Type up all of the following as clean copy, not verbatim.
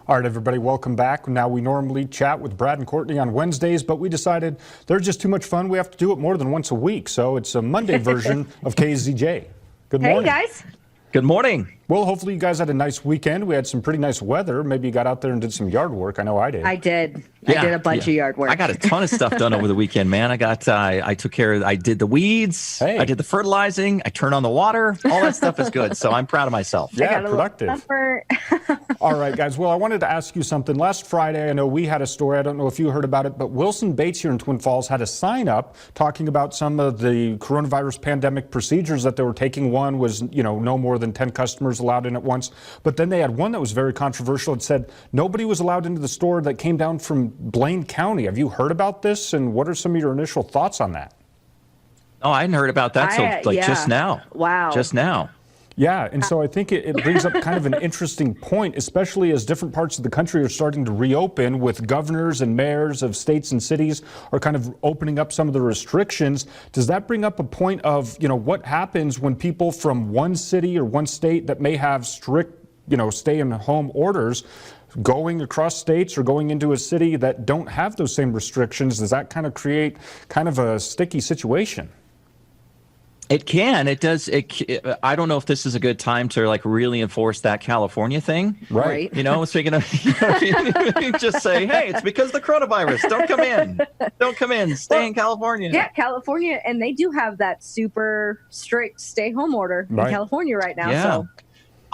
All right, everybody, welcome back. Now, we normally chat with Brad and Courtney on Wednesdays, but we decided they're just too much fun. We have to do it more than once a week, so it's a Monday version of KEZJ. Good morning. Hey, guys. Good morning. Well, hopefully you guys had a nice weekend. We had some pretty nice weather. Maybe you got out there and did some yard work. I know I did. I did a bunch of yard work. I got a ton of stuff done over the weekend, man. I took care of, I did the weeds. Hey. I did the fertilizing. I turned on the water. All that stuff is good. So I'm proud of myself. Yeah, productive. All right, guys. Well, I wanted to ask you something. Last Friday, I know we had a story. I don't know if you heard about it, but Wilson Bates here in Twin Falls had a sign up talking about some of the coronavirus pandemic procedures that they were taking. One was, no more than 10 customers allowed in at once. But then they had one that was very controversial. It said nobody was allowed into the store that came down from Blaine County. Have you heard about this? And what are some of your initial thoughts on that? Oh, I hadn't heard about that just now. Wow. Just now. Yeah, and so I think it brings up kind of an interesting point, especially as different parts of the country are starting to reopen, with governors and mayors of states and cities are kind of opening up some of the restrictions. Does that bring up a point of, what happens when people from one city or one state that may have strict, stay-in-home orders going across states or going into a city that don't have those same restrictions? Does that kind of create kind of a sticky situation? It can. It does. I don't know if this is a good time to really enforce that California thing. Right. Speaking of, just say, hey, it's because of the coronavirus. Don't come in. Don't come in. Stay in California. Yeah, California. And they do have that super strict stay home order in California right now. Yeah. So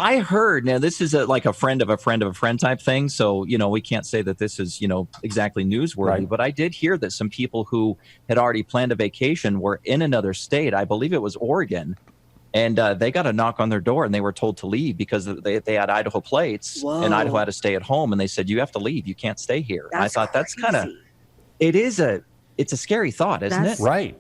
I heard, now this is like a friend of a friend of a friend type thing. So, we can't say that this is, exactly newsworthy, but I did hear that some people who had already planned a vacation were in another state. I believe it was Oregon. And they got a knock on their door and they were told to leave because they had Idaho plates. Whoa. And Idaho had to stay at home. And they said, you have to leave. You can't stay here. And I thought that's it's a scary thought, isn't it? Right.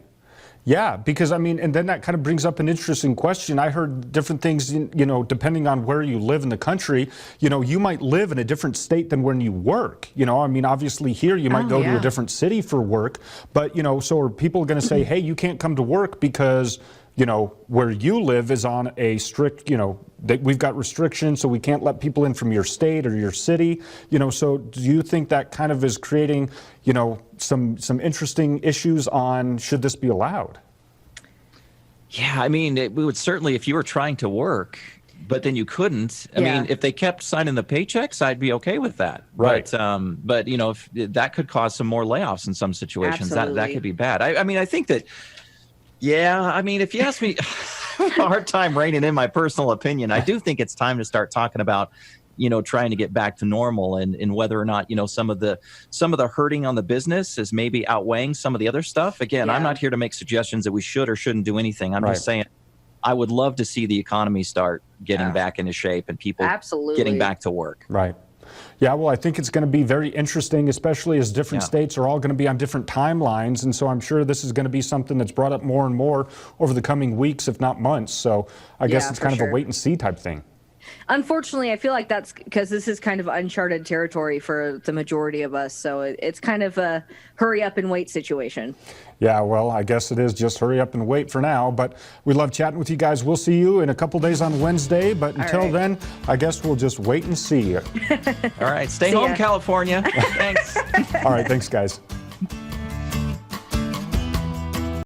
Yeah, because and then that kind of brings up an interesting question. I heard different things, depending on where you live in the country, you might live in a different state than when you work. Obviously here you might go to a different city for work, but, so are people going to say, hey, you can't come to work because, where you live is on a strict, we've got restrictions, so we can't let people in from your state or your city, so do you think that kind of is creating, some interesting issues on should this be allowed? Yeah, it would certainly, if you were trying to work, but then you couldn't. I mean, if they kept signing the paychecks, I'd be okay with that. Right. But if that could cause some more layoffs in some situations. That could be bad. I think that. Yeah, if you ask me, I have a hard time reining in my personal opinion. I do think it's time to start talking about, trying to get back to normal and whether or not, some of the hurting on the business is maybe outweighing some of the other stuff. Again, I'm not here to make suggestions that we should or shouldn't do anything. I'm just saying I would love to see the economy start getting back into shape and people getting back to work. Right. Yeah, well, I think it's going to be very interesting, especially as different states are all going to be on different timelines. And so I'm sure this is going to be something that's brought up more and more over the coming weeks, if not months. So I guess it's kind of a wait and see type thing. Unfortunately, I feel like that's because this is kind of uncharted territory for the majority of us. So it's kind of a hurry up and wait situation. Yeah, well, I guess it is just hurry up and wait for now. But we love chatting with you guys. We'll see you in a couple days on Wednesday. But until then, I guess we'll just wait and see. All right. Stay home, California. Thanks. All right. Thanks, guys.